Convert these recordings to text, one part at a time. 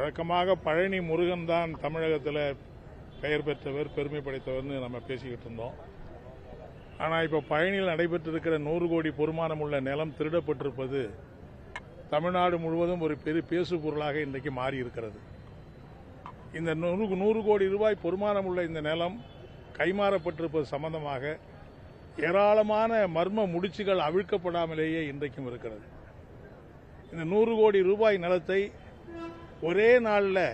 வழக்கமாக பழனி முருகன் தான் தமிழகத்தில் பெயர் பெற்றவர், பெருமை படைத்தவர்னு நம்ம பேசிக்கிட்டு இருந்தோம். ஆனால் இப்போ பழனியில் நடைபெற்றிருக்கிற 100 கோடி பொறுமானம் உள்ள நிலம் திருடப்பட்டிருப்பது தமிழ்நாடு முழுவதும் ஒரு பெரிய பேசு பொருளாக இன்றைக்கு மாறி இருக்கிறது. இந்த 100 கோடி ரூபாய் பொறுமானம் உள்ள இந்த நிலம் கைமாறப்பட்டிருப்பது சம்பந்தமாக ஏராளமான மர்ம முடிச்சுகள் அவிழ்க்கப்படாமலேயே இன்றைக்கும் இருக்கிறது. இந்த 100 கோடி ரூபாய் நிலத்தை ஒரே நாளில்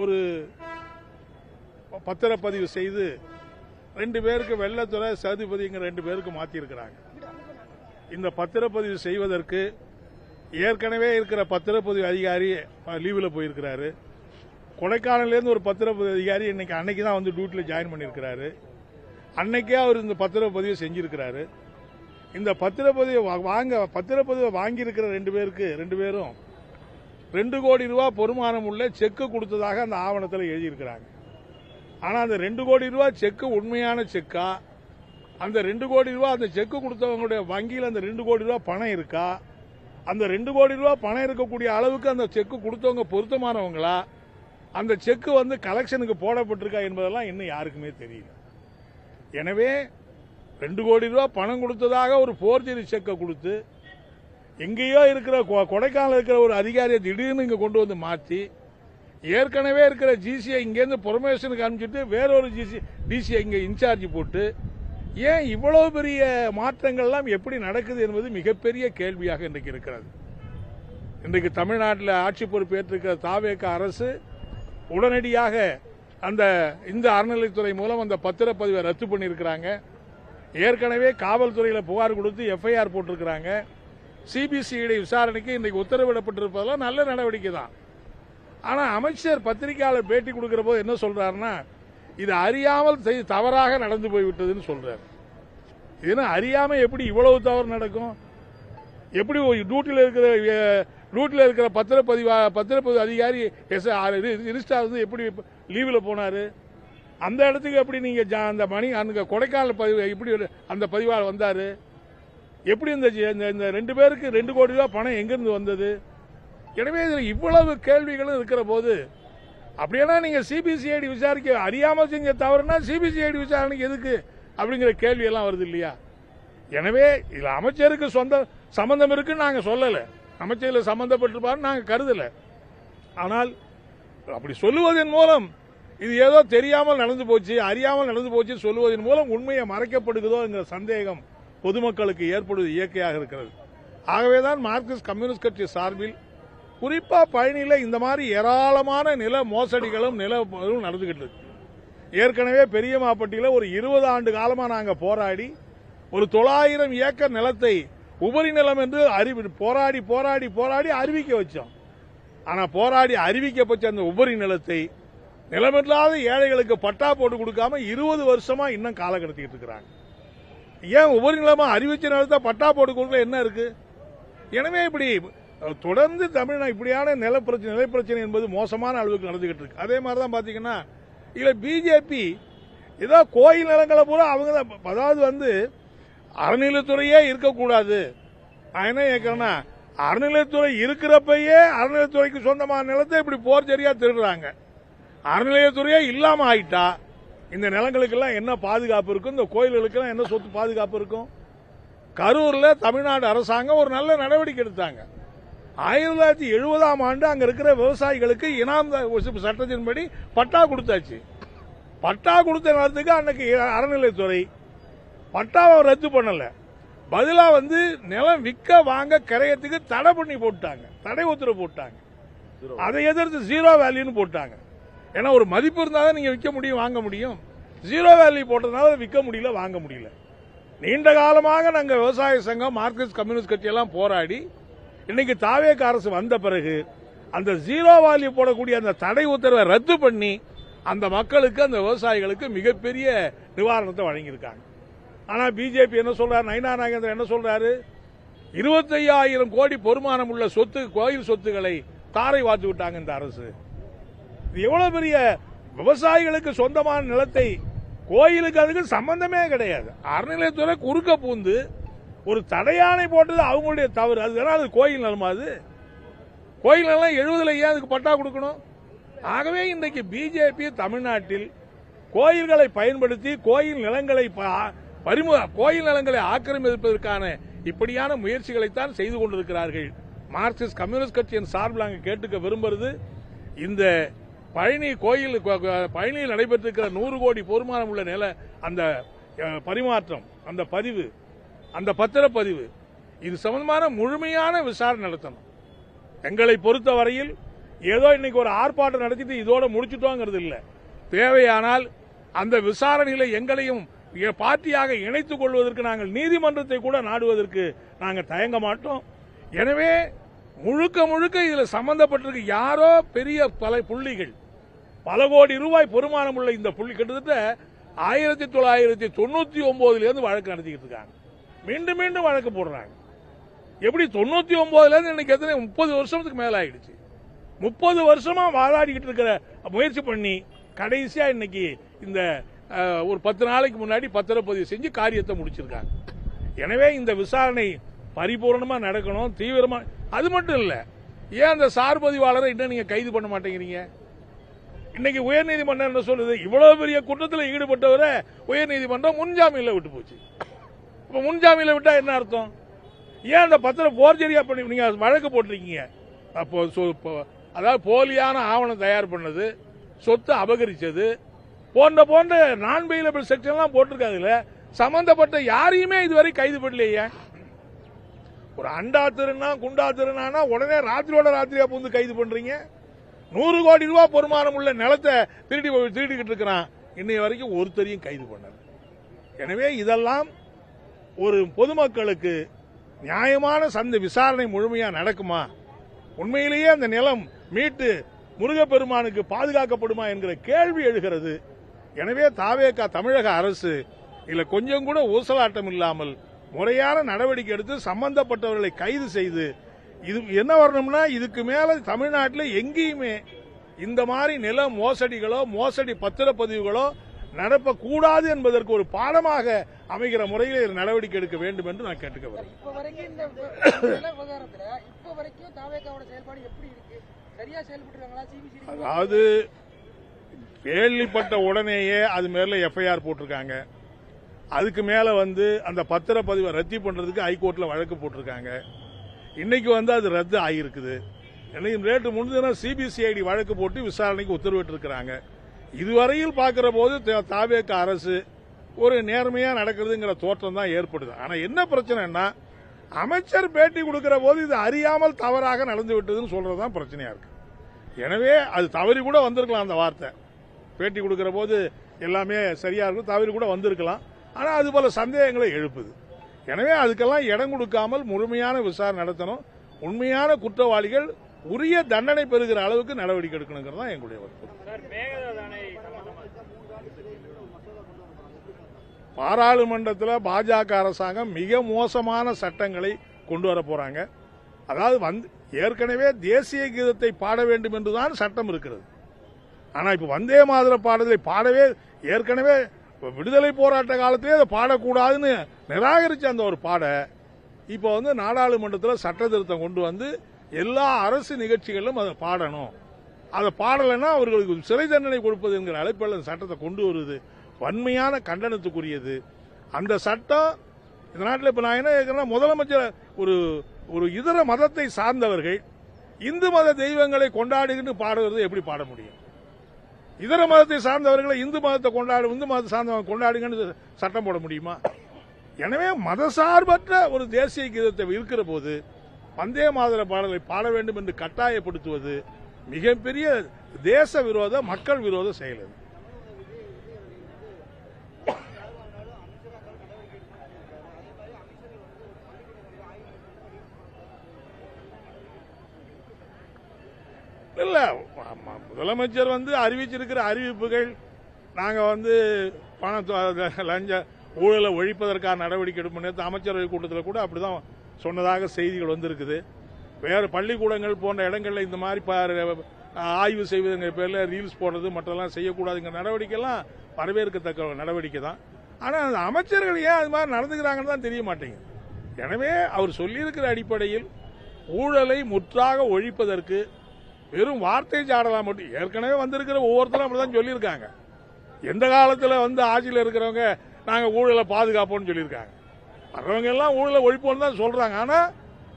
ஒரு பத்திரப்பதிவு செய்து 2 பேருக்கு வெள்ளத்துறை சதுபதிங்கிற 2 பேருக்கு மாற்றியிருக்கிறாங்க. இந்த பத்திரப்பதிவு செய்வதற்கு ஏற்கனவே இருக்கிற பத்திரப்பதிவு அதிகாரி லீவில் போயிருக்கிறாரு. கொடைக்கானலேருந்து ஒரு பத்திரப்பதிவு அதிகாரி அன்னைக்கு தான் வந்து டியூட்டியில் ஜாயின் பண்ணியிருக்கிறாரு. அன்னைக்கே அவர் இந்த பத்திரப்பதிவு செஞ்சிருக்கிறாரு. இந்த பத்திரப்பதிவை வாங்கியிருக்கிற 2 பேரும் 2 கோடி ரூபாய் பொறுமானம் உள்ள செக்கு கொடுத்ததாக அந்த ஆவணத்தில் எழுதியிருக்கிறாங்க. ஆனால் அந்த 2 கோடி ரூபாய் செக்கு உண்மையான செக்கா, அந்த 2 கோடி ரூபாய் அந்த செக்கு கொடுத்தவங்களுடைய வங்கியில் அந்த 2 கோடி ரூபாய் பணம் இருக்கா, அந்த 2 கோடி ரூபாய் பணம் இருக்கக்கூடிய அளவுக்கு அந்த செக்கு கொடுத்தவங்க பொருத்தமானவங்களா, அந்த செக்கு வந்து கலெக்ஷனுக்கு போடப்பட்டிருக்கா என்பதெல்லாம் இன்னும் யாருக்குமே தெரியல. எனவே 2 கோடி ரூபாய் பணம் கொடுத்ததாக ஒரு போர்ஜரி செக்கை கொடுத்து எங்கேயோ இருக்கிற கொடைக்கானல் இருக்கிற ஒரு அதிகாரியை திடீர்னு இங்கே கொண்டு வந்து மாற்றி ஏற்கனவே இருக்கிற ஜிசிஐ இங்கேருந்து ப்ரொமோஷனுக்கு அனுப்பிச்சிட்டு வேறொரு டிசிஐ இங்கே இன்சார்ஜ் போட்டு ஏன் இவ்வளவு பெரிய மாற்றங்கள்லாம் எப்படி நடக்குது என்பது மிகப்பெரிய கேள்வியாக இன்றைக்கு இருக்கிறது. இன்றைக்கு தமிழ்நாட்டில் ஆட்சி பொறுப்பேற்றிருக்கிற தாவேக அரசு உடனடியாக இந்த அறநிலைத்துறை மூலம் அந்த பத்திரப்பதிவை ரத்து பண்ணியிருக்கிறாங்க. ஏற்கனவே காவல்துறையில் புகார் கொடுத்து எஃப்ஐஆர் போட்டிருக்கிறாங்க. சிபிசிஐடி விசாரணைக்கு இன்றைக்கு உத்தரவிடப்பட்டிருப்பதெல்லாம் நல்ல நடவடிக்கை தான். ஆனால் அமைச்சர் பத்திரிகையாளர் பேட்டி கொடுக்கிற போது என்ன சொல்றாருன்னா, இது அறியாமல் தவறாக நடந்து போய்விட்டதுன்னு சொல்றாரு. இது அறியாம எப்படி இவ்வளவு தவறு நடக்கும்? எப்படி டியூட்டியில் இருக்கிற பத்திரப்பதிவு அதிகாரி ரிஜிஸ்டார் வந்து எப்படி லீவில் போனாரு? அந்த இடத்துக்கு எப்படி நீங்க அந்த அங்க கொடைக்கானல் பதிவு எப்படி அந்த பதிவாளர் வந்தாரு? எப்படி இந்த 2 பேருக்கு 2 கோடி ரூபாய் பணம் எங்கிருந்து வந்தது? எனவே இதில் இவ்வளவு கேள்விகளும் இருக்கிற போது அப்படின்னா நீங்க சிபிசிஐடி விசாரிக்க அறியாமல் செஞ்ச தவறுனா சிபிசிஐடி விசாரணைக்கு எதுக்கு அப்படிங்கிற கேள்வி எல்லாம் வருது இல்லையா? எனவே இதுல அமைச்சருக்கு சம்பந்தம் இருக்குன்னு நாங்க சொல்லல, அமைச்சர்ல சம்பந்தப்பட்டிருப்பாரு நாங்க கருதல. ஆனால் அப்படி சொல்லுவதன் மூலம் இது ஏதோ தெரியாமல் நடந்து போச்சு, அறியாமல் நடந்து போச்சு சொல்லுவதன் மூலம் உண்மையை மறைக்கப்படுகிறதோ என்கிற சந்தேகம் பொதுமக்களுக்கு ஏற்படுவது இயற்கையாக இருக்கிறது. ஆகவேதான் மார்க்சிஸ்ட் கம்யூனிஸ்ட் கட்சி சார்பில் குறிப்பா பழனியில இந்த மாதிரி ஏராளமான நில மோசடிகளும் நடந்துகிட்டு இருக்கு. ஏற்கனவே பெரியமாப்பட்டியில ஒரு 20 ஆண்டு காலமா நாங்க போராடி ஒரு 900 ஏக்கர் நிலத்தை உபரி நிலம் என்று போராடி அறிவிக்க வச்சோம். ஆனா போராடி அறிவிக்கப்பட்ட அந்த உபரி நிலத்தை நிலமில்லாத ஏழைகளுக்கு பட்டா போட்டு கொடுக்காம 20 வருஷமா இன்னும் கால கடத்திட்டு இருக்கிறாங்க. ஏன் உபரி நிலமா அறிவிச்ச நிலத்தை பட்டா போட்டு கொடுக்கல என்ன இருக்கு? எனவே இப்படி தொடர்ந்து தமிழ்நாடு இப்படியான நில பிரச்சனை என்பது மோசமான அளவுக்கு நடந்துகிட்டு இருக்கு. அதே மாதிரிதான் பாத்தீங்கன்னா இதுல பிஜேபி ஏதோ கோயில் நிலங்களை பூரா அவங்க தான், அதாவது வந்து அறநிலைத்துறையே இருக்கக்கூடாது. நான் என்ன கேட்கிறேன்னா, அறநிலைத்துறை இருக்கிறப்பயே அறநிலைத்துறைக்கு சொந்தமான நிலத்தை இப்படி போர்ஜரியா திருடுறாங்க. அறநிலையத்துறையே இல்லாம ஆயிட்டா இந்த நிலங்களுக்கெல்லாம் என்ன பாதுகாப்பு இருக்கும்? இந்த கோயில்களுக்கெல்லாம் என்ன சொத்து பாதுகாப்பு இருக்கும்? கரூர்ல தமிழ்நாடு அரசாங்கம் ஒரு நல்ல நடவடிக்கை எடுத்தாங்க. 1970ஆம் ஆண்டு அங்க இருக்கிற விவசாயிகளுக்கு இனாம் சட்டத்தின்படி பட்டா கொடுத்தாச்சு. பட்டா கொடுத்த நேரத்துக்கு அன்னைக்கு அறநிலைத்துறை பட்டாவை ரத்து பண்ணல, பதிலா வந்து நிலம் விற்க வாங்க கரையத்துக்கு தடை பண்ணி போட்டாங்க, தடை உத்தரவு போட்டாங்க. அதை எதிர்த்து 0 வேல்யூன்னு போட்டாங்க. ஏன்னா ஒரு மதிப்பு இருந்தாதான் நீங்க விற்க முடியும், வாங்க முடியும். 0 வேல்யூ போட்டதுனால விற்க முடியல, வாங்க முடியல. நீண்ட காலமாக நாங்க விவசாய சங்கம், மார்க்சிஸ்ட் கம்யூனிஸ்ட் கட்சி எல்லாம் போராடி இன்னைக்கு தாவேக அரசு வந்த பிறகு அந்த 0 வேல்யூ போடக்கூடிய அந்த தடை உத்தரவை ரத்து பண்ணி அந்த மக்களுக்கு, அந்த விவசாயிகளுக்கு மிகப்பெரிய நிவாரணத்தை வழங்கியிருக்காங்க. ஆனா பிஜேபி என்ன சொல்றாரு, நயினா நாகேந்திரன் என்ன சொல்றாரு, 25,000 கோடி பொறுமானம் உள்ள கோயில் சொத்துக்களை தாரை வாத்து விட்டாங்க இந்த அரசு. இது எவ்வளவு பெரிய விவசாயிகளுக்கு சொந்தமான நிலத்தை கோயிலுக்கு அதுக்கு சம்பந்தமே கிடையாது. அறநிலையத்துறை குறுக்க பூந்து ஒரு தடையானை போட்டது அவங்களுடைய தவறு. அது கோயில் நிலமா? அது கோயில் நிலம் 70ல் ஏன் அதுக்கு பட்டா கொடுக்கணும்? ஆகவே இன்றைக்கு பிஜேபி தமிழ்நாட்டில் கோயில்களை பயன்படுத்தி கோயில் நிலங்களை ஆக்கிரமிப்பதற்கான இப்படியான முயற்சிகளைத்தான் செய்து கொண்டிருக்கிறார்கள். மார்க்சிஸ்ட் கம்யூனிஸ்ட் கட்சியின் சார்பில் நாங்கள் கேட்டுக்க விரும்புவது, இந்த பழனியில் நடைபெற்றிருக்கிற 100 கோடி பொறுமானம் உள்ள நில அந்த பரிமாற்றம், அந்த பதிவு, அந்த பத்திரப்பதிவு, இது சம்பந்தமான முழுமையான விசாரணை நடத்தணும். எங்களை பொறுத்தவரையில் ஏதோ இன்னைக்கு ஒரு ஆர்ப்பாட்டம் நடத்திட்டு இதோட முடிச்சுட்டோங்கிறது இல்லை. தேவையானால் அந்த விசாரணையில எங்களையும் பார்ட்டியாக இணைத்துக் கொள்வதற்கு நாங்கள் நீதிமன்றத்தை கூட நாடுவதற்கு நாங்கள் தயங்க மாட்டோம். எனவே முழுக்க முழுக்க இதுல சம்பந்தப்பட்டிருக்க யாரோ பெரிய பல புள்ளிகள், பல கோடி ரூபாய் பொறுமானம் உள்ள இந்த புள்ளி கிட்டத்தட்ட 1999 வழக்கு நடத்திக்கிட்டு இருக்காங்க. மீண்டும் மீண்டும் வழக்கு போடுறாங்க. எப்படி 99 இன்னைக்கு எத்தனை 30 வருஷத்துக்கு மேல ஆயிடுச்சு. 30 வருஷமா வாதாடிக்கிட்டு இருக்கிற முயற்சி பண்ணி கடைசியா இன்னைக்கு இந்த ஒரு 10 நாளைக்கு முன்னாடி பத்திரப்பதிவு செஞ்சு காரியத்தை முடிச்சிருக்காங்க. எனவே இந்த விசாரணை பரிபூர்ணமா நடக்கணும், தீவிரமா. அது மட்டும் இல்ல, ஏன் அந்த சார் பதிவாளரை இன்னும் நீங்க கைது பண்ண மாட்டேங்கிறீங்க? இன்னைக்கு உயர்நீதிமன்றம் என்ன சொல்லுது? இவ்வளவு பெரிய குற்றத்தில் ஈடுபட்டவரை உயர்நீதிமன்றம் முன்ஜாமீன்ல விட்டு போச்சு. இப்ப முன்ஜாமீன்ல விட்டா என்ன அர்த்தம்? ஏன் அந்த பத்திரம் போர்ஜரியா பண்ணி நீங்க வழக்கு போட்டிருக்கீங்க? அப்போ அதாவது போலியான ஆவணம் தயார் பண்ணது, சொத்து அபகரிச்சது போன்ற நான் பெயிலபிள் செக்ஷன்லாம் போட்டிருக்காதுல, சம்பந்தப்பட்ட யாரையுமே இதுவரை கைது பண்ணலையே. ஒரு அண்டா திருநா குண்டா திருநானா உடனே ராத்திரியோட ராத்திரியா புந்து கைது பண்றீங்க. 100 கோடி ரூபாய் பொறுமானம் உள்ள நிலத்தை திருடிக்கிட்டு இருக்கிறான். இன்னைய வரைக்கும் ஒருத்தரையும் கைது பண்ணல. எனவே இதெல்லாம் ஒரு பொதுமக்களுக்கு நியாயமான விசாரணை முழுமையா நடக்குமா? உண்மையிலேயே அந்த நிலம் மீட்டு முருகப்பெருமானுக்கு பாதுகாக்கப்படுமா என்கிற கேள்வி எழுகிறது. எனவே தாவேகா தமிழக அரசு இல்ல கொஞ்சம் கூட ஊசலாட்டம் இல்லாமல் முறையான நடவடிக்கை எடுத்து சம்பந்தப்பட்டவர்களை கைது செய்து, இது என்ன வரணும்னா இதுக்கு மேல தமிழ்நாட்டில் எங்கேயுமே இந்த மாதிரி நில மோசடிகளோ மோசடி பத்திரப்பதிவுகளோ நடப்பக்கூடாது என்பதற்கு ஒரு பாடமாக அமைகிற முறையில் நடவடிக்கை எடுக்க வேண்டும் என்று நான் கேட்டுக்க வரேன். அதாவது கேள்விப்பட்ட உடனேயே அது மேல எஃப்ஐஆர் போட்டிருக்காங்க. அதுக்கு மேல அந்த பத்திரப்பதிவை ரத்து பண்றதுக்கு ஹைகோர்ட்ல வழக்கு போட்டிருக்காங்க. இன்னைக்கு அது ரத்து ஆகியிருக்குது. நேற்று முன்தினம் சிபிசிஐடி வழக்கு போட்டு விசாரணைக்கு உத்தரவிட்டு இருக்கிறாங்க. இதுவரையில் பார்க்கிற போது தாவேகா அரசு ஒரு நேர்மையா நடக்கிறதுங்கிற தோற்றம் தான் ஏற்படுது. ஆனா என்ன பிரச்சனைன்னா, அமைச்சர் பேட்டி கொடுக்கிற போது இது அறியாமல் தவறாக நடந்து விட்டதுன்னு சொல்றதுதான் பிரச்சனையா இருக்கு. எனவே அது தவறி கூட வந்திருக்கலாம். அந்த வார்த்தை பேட்டி கொடுக்கிற போது எல்லாமே சரியா இருக்கும், தவறி கூட வந்திருக்கலாம். ஆனா அது போல சந்தேகங்களை எழுப்புது. எனவே அதுக்கெல்லாம் இடம் கொடுக்காமல் முழுமையான விசாரணை நடத்தணும். உண்மையான குற்றவாளிகள் உரிய தண்டனை பெறுகிற அளவுக்கு நடவடிக்கை எடுக்கணுங்கிறது தான் எங்களுடைய வற்புறுத்தல். பாராளுமன்றத்தில் பாஜக அரசாங்கம் மிக மோசமான சட்டங்களை கொண்டு வர போறாங்க. அதாவது ஏற்கனவே தேசிய கீதத்தை பாட வேண்டும் என்றுதான் சட்டம் இருக்கிறது. ஆனா இப்ப வந்தே மாதர பாடலை பாடவே ஏற்கனவே விடுதலை போராட்ட காலத்திலே அதை பாடக்கூடாதுன்னு நிராகரிச்ச அந்த ஒரு பாட இப்ப நாடாளுமன்றத்தில் சட்ட திருத்தம் கொண்டு எல்லா அரசு நிகழ்ச்சிகளிலும் அதை பாடணும். அதை பாடலைன்னா அவர்களுக்கு சிறை தண்டனை கொடுப்பது என்கிற அழைப்பில் அந்த சட்டத்தை கொண்டு வருவது வன்மையான கண்டனத்துக்குரியது. அந்த சட்டம் இந்த நாட்டில் இப்ப நான் என்ன கேட்கிறேன்னா, முதலமைச்சர் ஒரு இதர மதத்தை சார்ந்தவர்கள் இந்து மத தெய்வங்களை கொண்டாடுகிட்டு பாடுவது எப்படி பாட முடியும்? இதர மதத்தை சார்ந்தவர்களை இந்து மதத்தை இந்து மதத்தை சார்ந்தவங்க கொண்டாடுங்கன்னு சட்டம் போட முடியுமா? எனவே மதசார்பற்ற ஒரு தேசிய கீதத்தை இருக்கிற போது வந்தே மாதர பாடலை பாட வேண்டும் என்று கட்டாயப்படுத்துவது மிகப்பெரிய தேச விரோத மக்கள் விரோத செயல். இல்ல, முதலமைச்சர் அறிவிச்சிருக்கிற அறிவிப்புகள் நாங்க லஞ்ச ஊழலை ஒழிப்பதற்கான நடவடிக்கை எடுப்போம். அமைச்சரவை கூட்டத்தில் கூட அப்படிதான் சொன்னதாக செய்திகள் வந்திருக்குது. வேறு பள்ளிக்கூடங்கள் போன்ற இடங்களில் இந்த மாதிரி ஆய்வு செய்வதுங்கிற பேர்ல ரீல்ஸ் போடுறது மற்றெல்லாம் செய்யக்கூடாதுங்கிற நடவடிக்கை எல்லாம் வரவேற்கத்தக்க நடவடிக்கை தான். ஆனால் அந்த அமைச்சர்கள் ஏன் அது மாதிரி நடந்துக்கிறாங்கன்னு தான் தெரிய மாட்டேங்குது. எனவே அவர் சொல்லியிருக்கிற அடிப்படையில் ஊழலை முற்றாக ஒழிப்பதற்கு வெறும் வார்த்தை சாடலாம் மட்டும். ஏற்கனவே வந்திருக்கிற ஒவ்வொருத்தரும் அப்படிதான் சொல்லியிருக்காங்க. எந்த காலத்தில் வந்து ஆட்சியில் இருக்கிறவங்க நாங்கள் ஊழலை பாதுகாப்போம்னு சொல்லியிருக்காங்க. வர்றவங்க எல்லாம் ஊழலை ஒழிப்போம்னு தான் சொல்றாங்க. ஆனா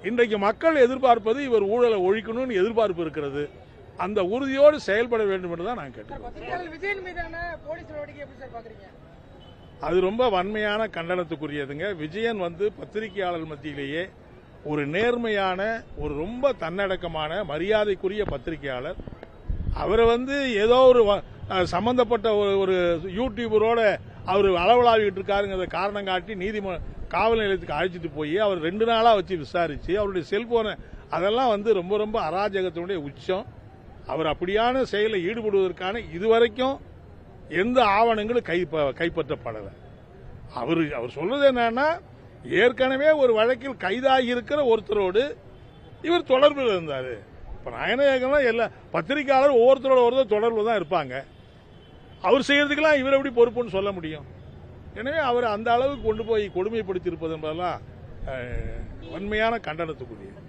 இன்றைக்கு மக்கள் எதிர்பார்ப்பது இவர் ஊழலை ஒழிக்கணும்னு எதிர்பார்ப்பு இருக்கிறது. அந்த உறுதியோடு செயல்பட வேண்டும் என்று தான் நான் கேட்டேன். அது ரொம்ப வன்மையான கண்டனத்துக்குரியதுங்க. விஜயன் வந்து பத்திரிகையாளர் மத்தியிலேயே ஒரு நேர்மையான, ஒரு ரொம்ப தன்னடக்கமான, மரியாதைக்குரிய பத்திரிகையாளர். அவரை வந்து ஏதோ ஒரு சம்பந்தப்பட்ட ஒரு யூடியூபரோட அவர் அளவலாவிட்டு இருக்காருங்கிறத காரணம் காட்டி காவல் நிலையத்துக்கு அழைச்சிட்டு போய் அவர் 2 நாளா வச்சு விசாரிச்சு அவருடைய செல்போனை அதெல்லாம் வந்து ரொம்ப ரொம்ப அராஜகத்தினுடைய உச்சம். அவர் அப்படியான செயலில் ஈடுபடுவதற்கான இதுவரைக்கும் எந்த ஆவணங்களும் கைப்பற்றப்படலை. அவர் சொல்றது என்னன்னா, ஏற்கனவே ஒரு வழக்கில் கைதாகி இருக்கிற ஒருத்தரோடு இவர் தொடர்பில் இருந்தார். இப்ப நான் என்ன கேட்கணும், எல்லா பத்திரிகையாளர் ஒவ்வொருத்தரோட தொடர்பு தான் இருப்பாங்க. அவர் செய்யறதுக்கெல்லாம் இவர் எப்படி பொறுப்புன்னு சொல்ல முடியும்? எனவே அவர் அந்த அளவுக்கு கொண்டு போய் கொடுமைப்படுத்தி இருப்பது என்பதெல்லாம் வன்மையான கண்டனத்துக்குரியது.